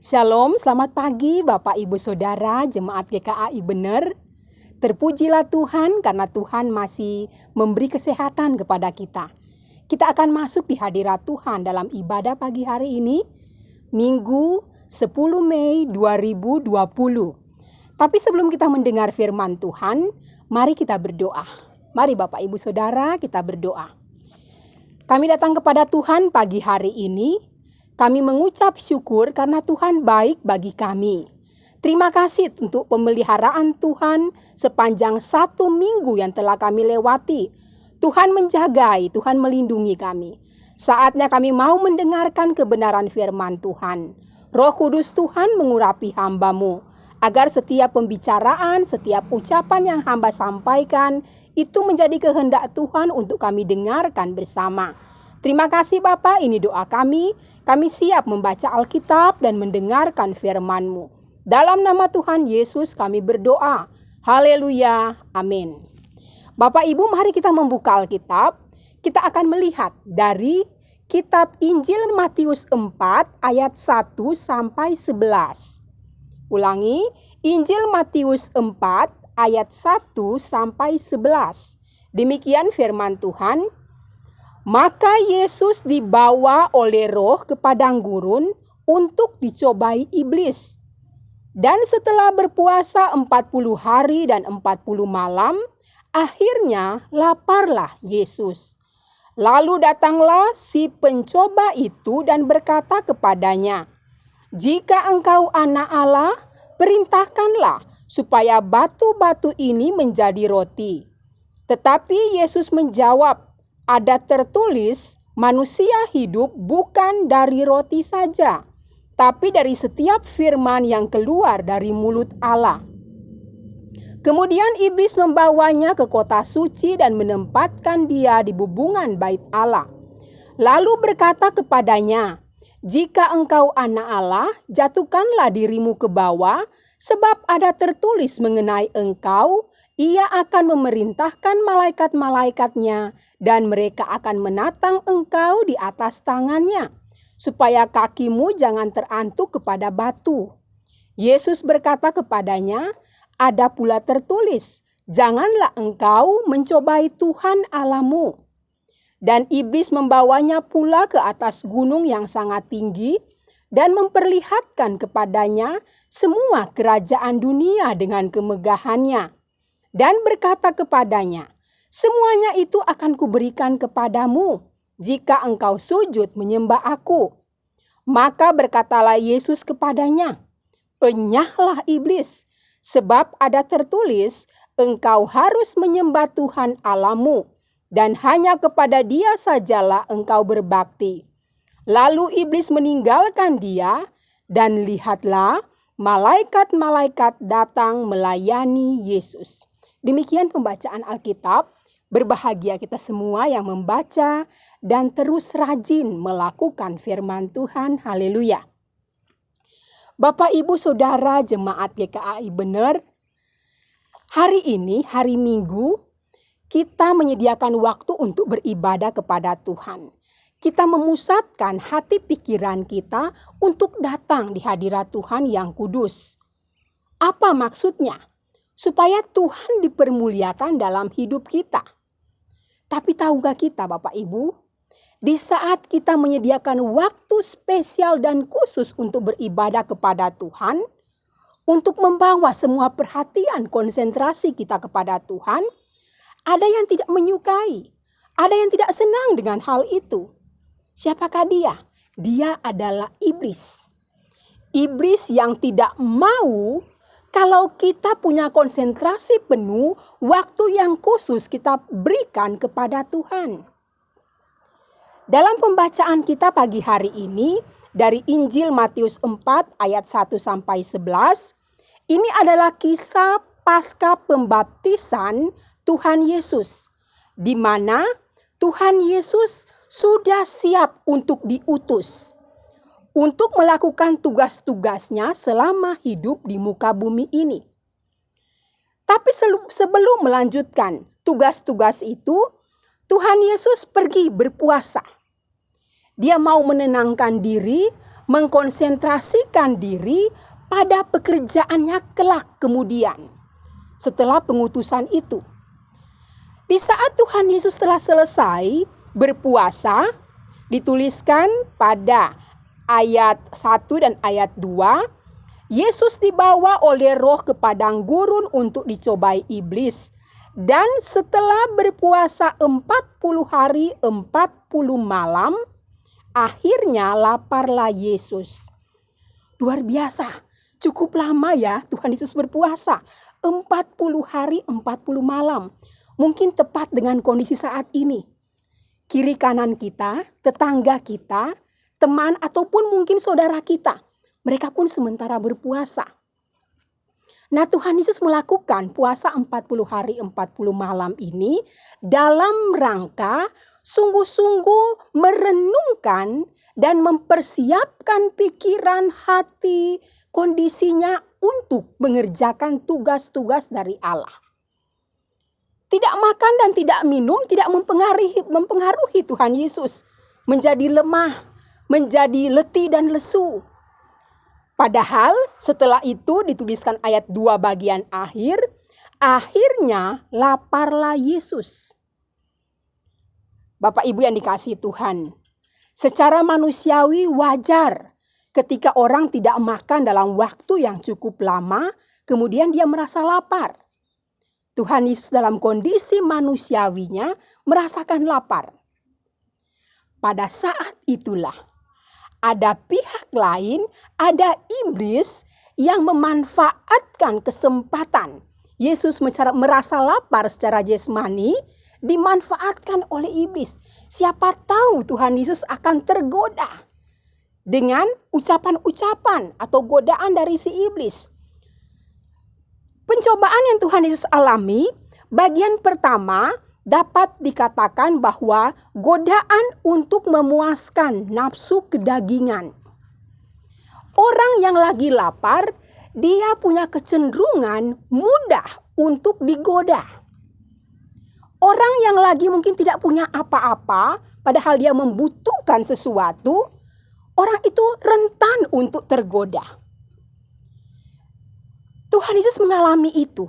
Shalom, selamat pagi Bapak Ibu Saudara Jemaat GKAI Bener. Terpujilah Tuhan karena Tuhan masih memberi kesehatan kepada kita. Kita akan masuk di hadirat Tuhan dalam ibadah pagi hari ini, Minggu 10 Mei 2020. Tapi sebelum kita mendengar firman Tuhan, mari kita berdoa. Mari Bapak Ibu Saudara kita berdoa. Kami datang kepada Tuhan pagi hari ini. Kami mengucap syukur karena Tuhan baik bagi kami. Terima kasih untuk pemeliharaan Tuhan sepanjang 1 minggu yang telah kami lewati. Tuhan menjagai, Tuhan melindungi kami. Saatnya kami mau mendengarkan kebenaran firman Tuhan. Roh Kudus Tuhan mengurapi hamba-Mu, agar setiap pembicaraan, setiap ucapan yang hamba sampaikan, itu menjadi kehendak Tuhan untuk kami dengarkan bersama. Terima kasih Bapak, ini doa kami. Kami siap membaca Alkitab dan mendengarkan firman-Mu. Dalam nama Tuhan Yesus kami berdoa. Haleluya, amin. Bapak Ibu, mari kita membuka Alkitab. Kita akan melihat dari kitab Injil Matius 4 ayat 1 sampai 11. Ulangi, Injil Matius 4 ayat 1 sampai 11. Demikian firman Tuhan. Maka Yesus dibawa oleh Roh ke padang gurun untuk dicobai iblis. Dan setelah berpuasa 40 hari dan 40 malam, akhirnya laparlah Yesus. Lalu datanglah si pencoba itu dan berkata kepadanya, "Jika engkau anak Allah, perintahkanlah supaya batu-batu ini menjadi roti." Tetapi Yesus menjawab, "Ada tertulis, manusia hidup bukan dari roti saja, tapi dari setiap firman yang keluar dari mulut Allah." Kemudian iblis membawanya ke kota suci dan menempatkan dia di bubungan bait Allah. Lalu berkata kepadanya, "Jika engkau anak Allah, jatuhkanlah dirimu ke bawah, sebab ada tertulis mengenai engkau, Ia akan memerintahkan malaikat-malaikatnya dan mereka akan menatang engkau di atas tangannya, supaya kakimu jangan terantuk kepada batu." Yesus berkata kepadanya, "Ada pula tertulis, janganlah engkau mencobai Tuhan Allahmu." Dan iblis membawanya pula ke atas gunung yang sangat tinggi dan memperlihatkan kepadanya semua kerajaan dunia dengan kemegahannya. Dan berkata kepadanya, "Semuanya itu akan kuberikan kepadamu jika engkau sujud menyembah aku." Maka berkatalah Yesus kepadanya, "Enyahlah iblis, sebab ada tertulis, engkau harus menyembah Tuhan Allahmu, dan hanya kepada Dia sajalah engkau berbakti." Lalu iblis meninggalkan dia, dan lihatlah, malaikat-malaikat datang melayani Yesus. Demikian pembacaan Alkitab. Berbahagia kita semua yang membaca dan terus rajin melakukan firman Tuhan. Haleluya. Bapak, Ibu, Saudara, Jemaat GKAI Bener, hari ini, hari Minggu, kita menyediakan waktu untuk beribadah kepada Tuhan. Kita memusatkan hati pikiran kita untuk datang di hadirat Tuhan yang kudus. Apa maksudnya? Supaya Tuhan dipermuliakan dalam hidup kita. Tapi tahukah kita Bapak Ibu, di saat kita menyediakan waktu spesial dan khusus untuk beribadah kepada Tuhan, untuk membawa semua perhatian konsentrasi kita kepada Tuhan, ada yang tidak menyukai, ada yang tidak senang dengan hal itu. Siapakah dia? Dia adalah iblis. Iblis yang tidak mau kalau kita punya konsentrasi penuh, waktu yang khusus kita berikan kepada Tuhan. Dalam pembacaan kita pagi hari ini, dari Injil Matius 4 ayat 1 sampai 11, ini adalah kisah pasca pembaptisan Tuhan Yesus, di mana Tuhan Yesus sudah siap untuk diutus, untuk melakukan tugas-tugasnya selama hidup di muka bumi ini. Tapi sebelum melanjutkan tugas-tugas itu, Tuhan Yesus pergi berpuasa. Dia mau menenangkan diri, mengkonsentrasikan diri pada pekerjaannya kelak kemudian setelah pengutusan itu. Di saat Tuhan Yesus telah selesai berpuasa, dituliskan pada ayat 1 dan ayat 2, Yesus dibawa oleh Roh ke padang gurun untuk dicobai iblis. Dan setelah berpuasa 40 hari 40 malam, akhirnya laparlah Yesus. Luar biasa, cukup lama ya Tuhan Yesus berpuasa. 40 hari 40 malam. Mungkin tepat dengan kondisi saat ini. Kiri kanan kita, tetangga kita, teman ataupun mungkin saudara kita. Mereka pun sementara berpuasa. Nah, Tuhan Yesus melakukan puasa 40 hari 40 malam ini dalam rangka sungguh-sungguh merenungkan dan mempersiapkan pikiran, hati, kondisinya untuk mengerjakan tugas-tugas dari Allah. Tidak makan dan tidak minum tidak mempengaruhi Tuhan Yesus menjadi lemah, menjadi letih dan lesu. Padahal setelah itu dituliskan ayat 2 bagian akhir, akhirnya laparlah Yesus. Bapak Ibu yang dikasihi Tuhan, secara manusiawi wajar ketika orang tidak makan dalam waktu yang cukup lama, kemudian dia merasa lapar. Tuhan Yesus dalam kondisi manusiawinya merasakan lapar. Pada saat itulah ada pihak lain, ada iblis yang memanfaatkan kesempatan Yesus merasa lapar secara jasmani, dimanfaatkan oleh iblis. Siapa tahu Tuhan Yesus akan tergoda dengan ucapan-ucapan atau godaan dari si iblis. Pencobaan yang Tuhan Yesus alami, bagian pertama dapat dikatakan bahwa godaan untuk memuaskan nafsu kedagingan. Orang yang lagi lapar, dia punya kecenderungan mudah untuk digoda. Orang yang lagi mungkin tidak punya apa-apa, padahal dia membutuhkan sesuatu, orang itu rentan untuk tergoda. Tuhan Yesus mengalami itu.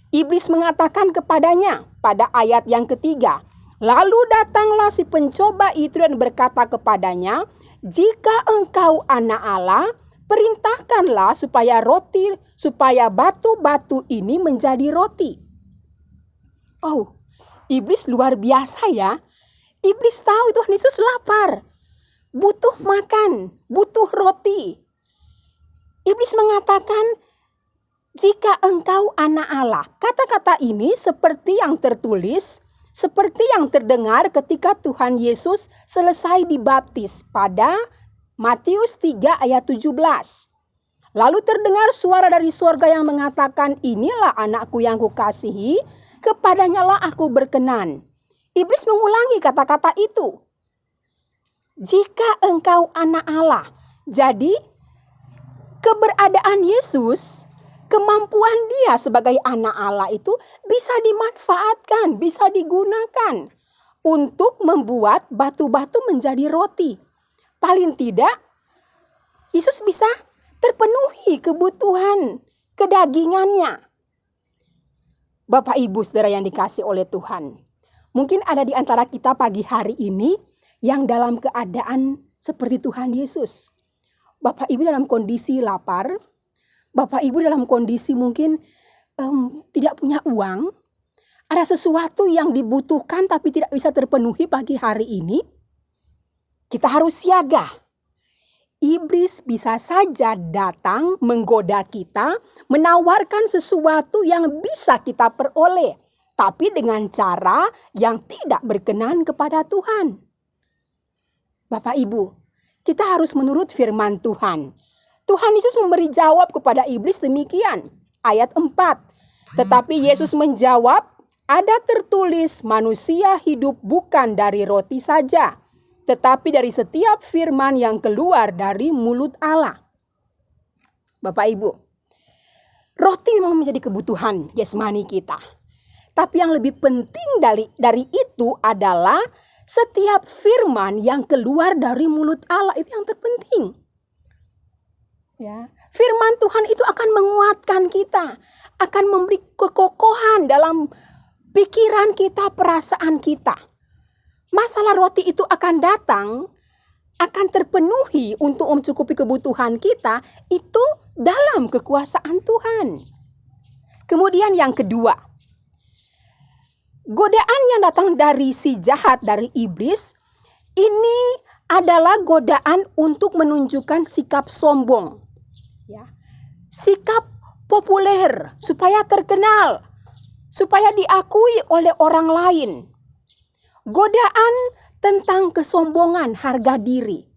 Iblis mengatakan kepadanya pada ayat yang ketiga, lalu datanglah si pencoba itu dan berkata kepadanya, jika engkau anak Allah, perintahkanlah supaya batu-batu ini menjadi roti. Oh, iblis luar biasa ya. Iblis tahu Tuhan Yesus lapar, butuh makan, butuh roti. Iblis mengatakan, jika engkau anak Allah. Kata-kata ini seperti yang tertulis, seperti yang terdengar ketika Tuhan Yesus selesai dibaptis pada Matius 3 ayat 17. Lalu terdengar suara dari surga yang mengatakan, inilah anakku yang kukasihi, kepadanya lah aku berkenan. Iblis mengulangi kata-kata itu. Jika engkau anak Allah. Jadi keberadaan Yesus, kemampuan dia sebagai anak Allah itu bisa dimanfaatkan, bisa digunakan untuk membuat batu-batu menjadi roti. Paling tidak, Yesus bisa terpenuhi kebutuhan kedagingannya. Bapak Ibu Saudara yang dikasih oleh Tuhan, mungkin ada di antara kita pagi hari ini yang dalam keadaan seperti Tuhan Yesus. Bapak Ibu dalam kondisi lapar, Bapak Ibu dalam kondisi mungkin tidak punya uang, ada sesuatu yang dibutuhkan tapi tidak bisa terpenuhi pagi hari ini. Kita harus siaga. Iblis bisa saja datang menggoda kita, menawarkan sesuatu yang bisa kita peroleh, tapi dengan cara yang tidak berkenan kepada Tuhan. Bapak Ibu, kita harus menurut firman Tuhan. Tuhan Yesus memberi jawab kepada iblis demikian. Ayat 4. Tetapi Yesus menjawab, ada tertulis manusia hidup bukan dari roti saja, tetapi dari setiap firman yang keluar dari mulut Allah. Bapak Ibu, roti memang menjadi kebutuhan jasmani kita. Tapi yang lebih penting dari itu adalah setiap firman yang keluar dari mulut Allah, itu yang terpenting. Ya, firman Tuhan itu akan menguatkan kita, akan memberi kekokohan dalam pikiran kita, perasaan kita. Masalah roti itu akan datang, akan terpenuhi untuk mencukupi kebutuhan kita, itu dalam kekuasaan Tuhan. Kemudian yang kedua, godaan yang datang dari si jahat, dari iblis, ini adalah godaan untuk menunjukkan sikap sombong. Ya. Sikap populer, supaya terkenal, supaya diakui oleh orang lain. Godaan tentang kesombongan, harga diri.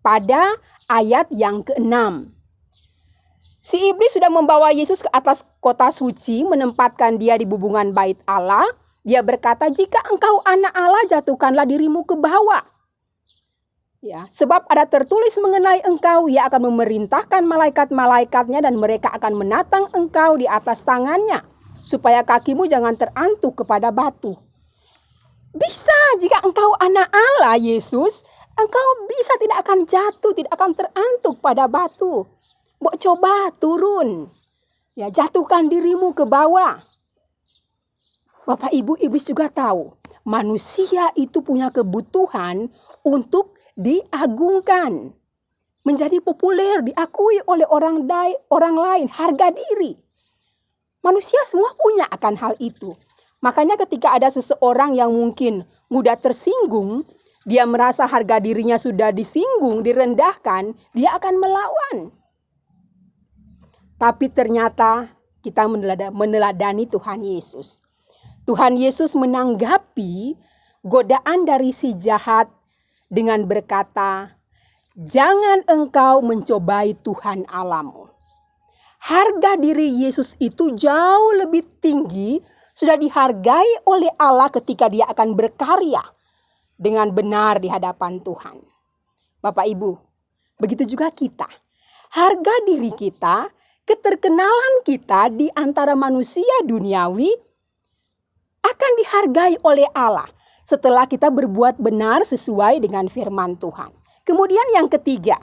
Pada ayat yang ke-6. Si iblis sudah membawa Yesus ke atas kota suci, menempatkan dia di bubungan bait Allah. Dia berkata, jika engkau anak Allah, jatuhkanlah dirimu ke bawah. Ya, sebab ada tertulis mengenai engkau, ia akan memerintahkan malaikat-malaikatnya dan mereka akan menatang engkau di atas tangannya, supaya kakimu jangan terantuk kepada batu. Bisa, jika engkau anak Allah, Yesus, engkau bisa tidak akan jatuh, tidak akan terantuk pada batu. Coba turun, ya, jatuhkan dirimu ke bawah. Bapak Ibu, iblis juga tahu manusia itu punya kebutuhan untuk diagungkan, menjadi populer, diakui oleh orang lain, harga diri. Manusia semua punya akan hal itu. Makanya ketika ada seseorang yang mungkin mudah tersinggung, dia merasa harga dirinya sudah disinggung, direndahkan, dia akan melawan. Tapi ternyata kita meneladani Tuhan Yesus. Tuhan Yesus menanggapi godaan dari si jahat dengan berkata, jangan engkau mencobai Tuhan Allahmu. Harga diri Yesus itu jauh lebih tinggi, sudah dihargai oleh Allah ketika dia akan berkarya dengan benar di hadapan Tuhan. Bapak Ibu, begitu juga kita. Harga diri kita, keterkenalan kita di antara manusia duniawi akan dihargai oleh Allah setelah kita berbuat benar sesuai dengan firman Tuhan. Kemudian yang ketiga,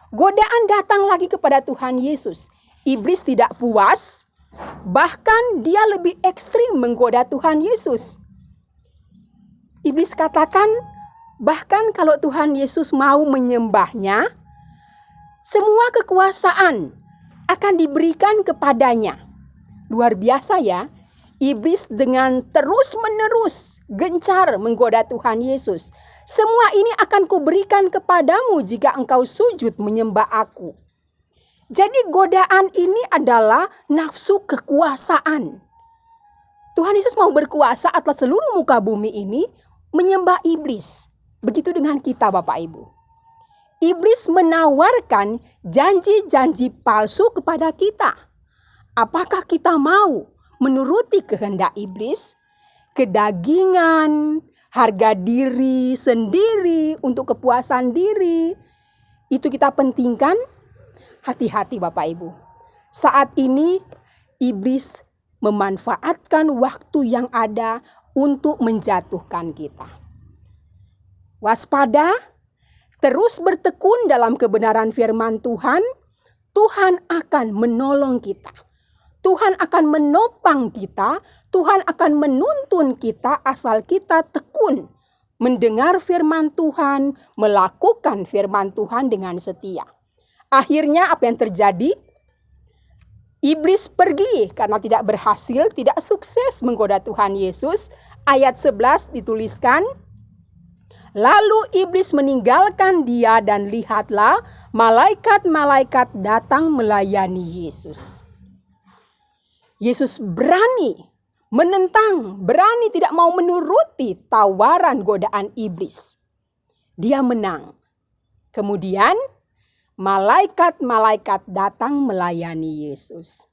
godaan datang lagi kepada Tuhan Yesus. Iblis tidak puas, bahkan dia lebih ekstrim menggoda Tuhan Yesus. Iblis katakan, bahkan kalau Tuhan Yesus mau menyembahnya, semua kekuasaan akan diberikan kepadanya. Luar biasa ya. Iblis dengan terus-menerus gencar menggoda Tuhan Yesus. Semua ini akan kuberikan kepadamu jika engkau sujud menyembah aku. Jadi godaan ini adalah nafsu kekuasaan. Tuhan Yesus mau berkuasa atas seluruh muka bumi ini, menyembah iblis. Begitu dengan kita Bapak Ibu. Iblis menawarkan janji-janji palsu kepada kita. Apakah kita mau menuruti kehendak iblis? Kedagingan, harga diri sendiri untuk kepuasan diri, itu kita pentingkan. Hati-hati Bapak Ibu. Saat ini iblis memanfaatkan waktu yang ada untuk menjatuhkan kita. Waspada, terus bertekun dalam kebenaran firman Tuhan, Tuhan akan menolong kita. Tuhan akan menopang kita, Tuhan akan menuntun kita asal kita tekun mendengar firman Tuhan, melakukan firman Tuhan dengan setia. Akhirnya apa yang terjadi? Iblis pergi karena tidak berhasil, tidak sukses menggoda Tuhan Yesus. Ayat 11 dituliskan, lalu iblis meninggalkan dia dan lihatlah malaikat-malaikat datang melayani Yesus. Yesus berani menentang, berani tidak mau menuruti tawaran godaan iblis. Dia menang. Kemudian malaikat-malaikat datang melayani Yesus.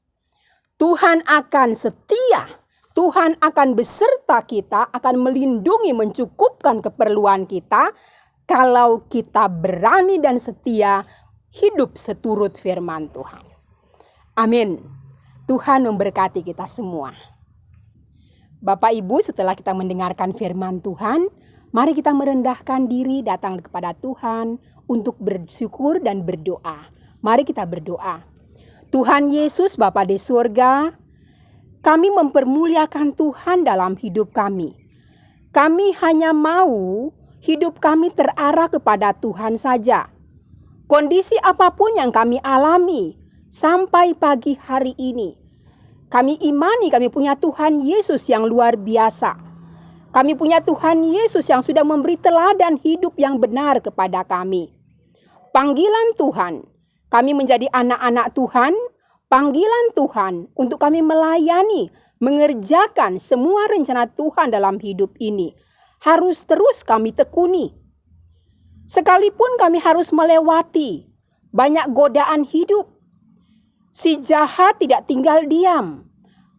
Tuhan akan setia, Tuhan akan beserta kita, akan melindungi, mencukupkan keperluan kita kalau kita berani dan setia hidup seturut firman Tuhan. Amin. Tuhan memberkati kita semua. Bapak Ibu, setelah kita mendengarkan firman Tuhan, mari kita merendahkan diri datang kepada Tuhan untuk bersyukur dan berdoa. Mari kita berdoa. Tuhan Yesus Bapa di surga, kami mempermuliakan Tuhan dalam hidup kami. Kami hanya mau hidup kami terarah kepada Tuhan saja. Kondisi apapun yang kami alami sampai pagi hari ini, kami imani kami punya Tuhan Yesus yang luar biasa. Kami punya Tuhan Yesus yang sudah memberi teladan hidup yang benar kepada kami. Panggilan Tuhan, kami menjadi anak-anak Tuhan. Panggilan Tuhan untuk kami melayani, mengerjakan semua rencana Tuhan dalam hidup ini harus terus kami tekuni. Sekalipun kami harus melewati banyak godaan hidup, si jahat tidak tinggal diam,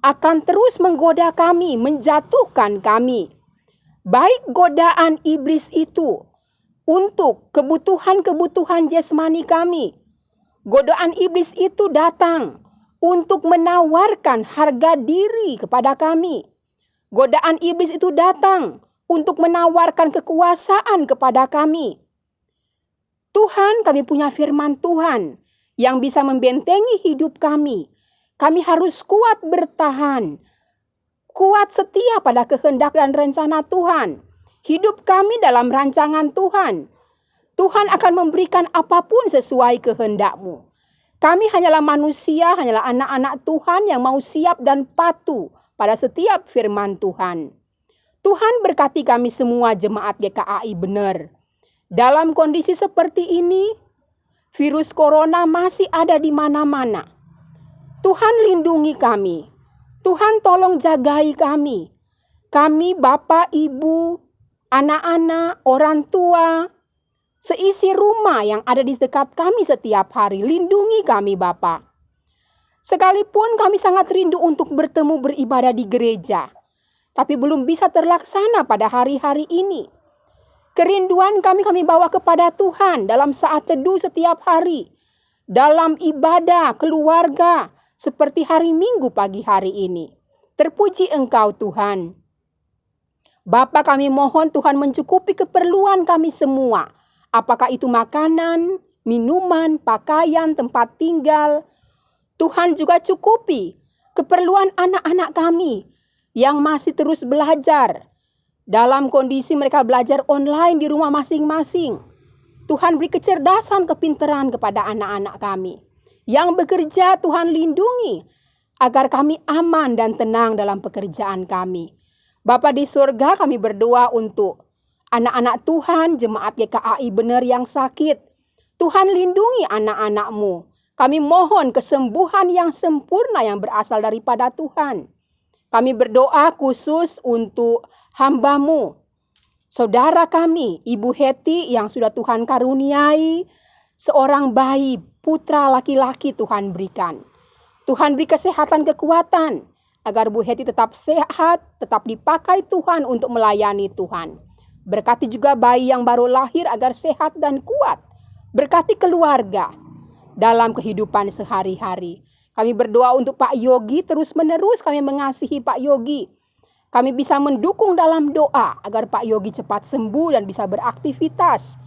akan terus menggoda kami, menjatuhkan kami. Baik godaan iblis itu untuk kebutuhan-kebutuhan jasmani kami. Godaan iblis itu datang untuk menawarkan harga diri kepada kami. Godaan iblis itu datang untuk menawarkan kekuasaan kepada kami. Tuhan, kami punya firman Tuhan yang bisa membentengi hidup kami. Kami harus kuat bertahan, kuat setia pada kehendak dan rencana Tuhan. Hidup kami dalam rancangan Tuhan. Tuhan akan memberikan apapun sesuai kehendak-Mu. Kami hanyalah manusia, hanyalah anak-anak Tuhan yang mau siap dan patuh pada setiap firman Tuhan. Tuhan berkati kami semua jemaat GKAI benar. Dalam kondisi seperti ini, virus corona masih ada di mana-mana. Tuhan lindungi kami. Tuhan tolong jagai kami. Kami Bapak, Ibu, anak-anak, orang tua, seisi rumah yang ada di dekat kami setiap hari, lindungi kami Bapa. Sekalipun kami sangat rindu untuk bertemu beribadah di gereja, tapi belum bisa terlaksana pada hari-hari ini. Kerinduan kami bawa kepada Tuhan dalam saat teduh setiap hari, dalam ibadah keluarga seperti hari Minggu pagi hari ini. Terpuji Engkau Tuhan. Bapa, kami mohon Tuhan mencukupi keperluan kami semua. Apakah itu makanan, minuman, pakaian, tempat tinggal. Tuhan juga cukupi keperluan anak-anak kami yang masih terus belajar. Dalam kondisi mereka belajar online di rumah masing-masing. Tuhan beri kecerdasan, kepintaran kepada anak-anak kami. Yang bekerja Tuhan lindungi agar kami aman dan tenang dalam pekerjaan kami. Bapa di surga, kami berdoa untuk anak-anak Tuhan, jemaat GKAI benar yang sakit. Tuhan lindungi anak-anak-Mu. Kami mohon kesembuhan yang sempurna yang berasal daripada Tuhan. Kami berdoa khusus untuk hamba-Mu, saudara kami, Ibu Heti yang sudah Tuhan karuniai, seorang bayi, putra laki-laki Tuhan berikan. Tuhan beri kesehatan, kekuatan, agar Bu Heti tetap sehat, tetap dipakai Tuhan untuk melayani Tuhan. Berkati juga bayi yang baru lahir agar sehat dan kuat. Berkati keluarga dalam kehidupan sehari-hari. Kami berdoa untuk Pak Yogi, terus-menerus kami mengasihi Pak Yogi. Kami bisa mendukung dalam doa agar Pak Yogi cepat sembuh dan bisa beraktivitas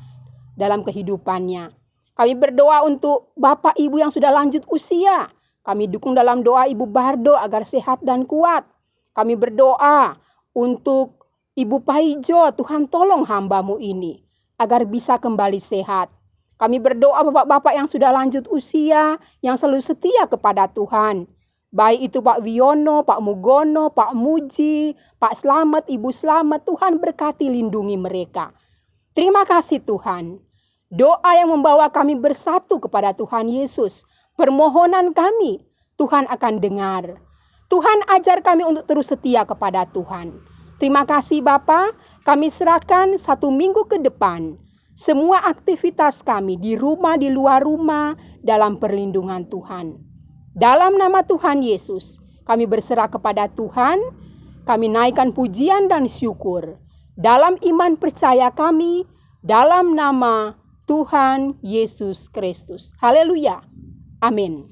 dalam kehidupannya. Kami berdoa untuk Bapak Ibu yang sudah lanjut usia. Kami dukung dalam doa Ibu Bardo agar sehat dan kuat. Kami berdoa untuk Ibu Paijo, Tuhan tolong hamba-Mu ini agar bisa kembali sehat. Kami berdoa bapak-bapak yang sudah lanjut usia, yang selalu setia kepada Tuhan. Baik itu Pak Wiono, Pak Mugono, Pak Muji, Pak Slamet, Ibu Slamet, Tuhan berkati lindungi mereka. Terima kasih Tuhan. Doa yang membawa kami bersatu kepada Tuhan Yesus. Permohonan kami, Tuhan akan dengar. Tuhan ajar kami untuk terus setia kepada Tuhan. Terima kasih Bapa, kami serahkan 1 minggu ke depan. Semua aktivitas kami di rumah, di luar rumah, dalam perlindungan Tuhan. Dalam nama Tuhan Yesus, kami berserah kepada Tuhan. Kami naikkan pujian dan syukur. Dalam iman percaya kami, dalam nama Tuhan Yesus Kristus. Haleluya. Amin.